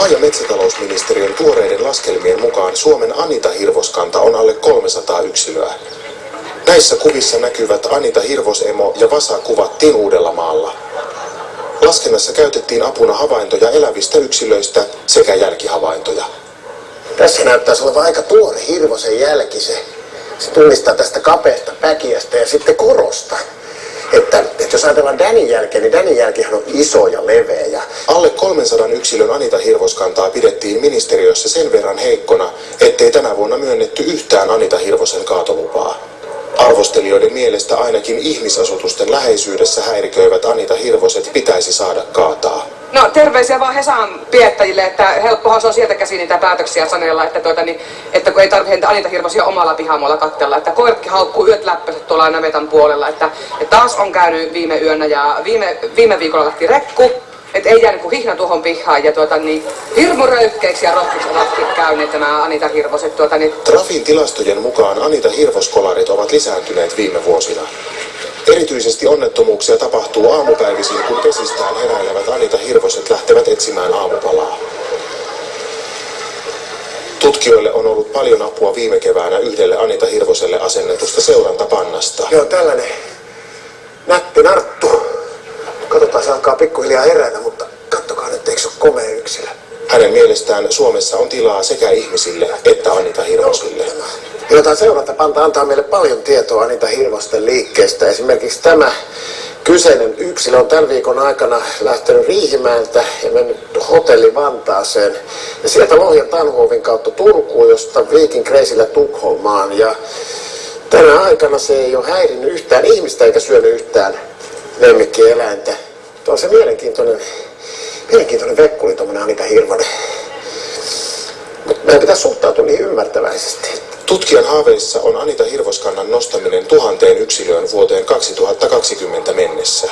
Maa- ja metsätalousministeriön tuoreiden laskelmien mukaan Suomen Anita-hirvoskanta on alle 300 yksilöä. Näissä kuvissa näkyvät Anita hirvosemo ja Vasa kuvattiin Uudellamaalla. Laskennassa käytettiin apuna havaintoja elävistä yksilöistä sekä jälkihavaintoja. Tässä näyttäisi olevan aika tuore hirvosen jälki. Se tunnistaa tästä kapeasta päkiästä ja sitten korosta. Että jos ajatellaan Danin jälkeen, niin Danin jälkihän on iso ja leveä. Alle 300 yksilön Anita-hirvoskantaa pidettiin ministeriössä sen verran heikkona, ettei tänä vuonna myönnetty yhtään Anita-hirvosen kaatolupaa. Arvostelijoiden mielestä ainakin ihmisasutusten läheisyydessä häiriköivät Anita-hirvoset pitäisi saada kaataa. No terveisiä vaan Hesan piettäjille, että helppohan se on sieltä käsin niitä päätöksiä sanella, että kun ei tarvitse Anita-hirvosia omalla pihamolla katsella, että koiratkin haukkuu yöt läppäiset tuolla navetan puolella, että taas on käynyt viime yönä ja viime viikolla lähti rekku, että ei jäänyt kuin hihna tuohon pihaan ja hirmu röyhkeiksi ja rohkeiksi ovatkin käyneet nämä Anita-hirvoset. Trafin tilastojen mukaan Anita-hirvoskolarit ovat lisääntyneet viime vuosina. Erityisesti onnettomuuksia tapahtuu aamupäivisin, kun vesistään heräilevät Anita-hirvoset lähtevät etsimään aamupalaa. Tutkijoille on ollut paljon apua viime keväänä yhdelle Anita-hirvoselle asennetusta seurantapannasta. Joo, tällainen nätti narttu. Katsotaan, se alkaa pikkuhiljaa herätä, mutta kattokaa nyt, eikö se ole komea yksilö? Hänen mielestään Suomessa on tilaa sekä ihmisille että Anita-hirvosille. Tämä seurantapanta antaa meille paljon tietoa Anita-hirvosten liikkeestä. Esimerkiksi tämä kyseinen yksilö on tämän viikon aikana lähtenyt Riihimäeltä ja mennyt hotelli Vantaaseen. Ja sieltä Lohjan Tanhuovin kautta Turkuun, josta Viking Reisillä Tukholmaan. Ja tänä aikana se ei ole häirinnyt yhtään ihmistä eikä syönyt yhtään lemmikkieläintä. Tuo on se mielenkiintoinen vekkuli, tuommoinen Anita-hirvonen. Mutta meidän pitäisi suhtautua niihin ymmärtäväisesti. Tutkijan haaveissa on Anita-hirvoskannan nostaminen 1000 yksilöön vuoteen 2020 mennessä.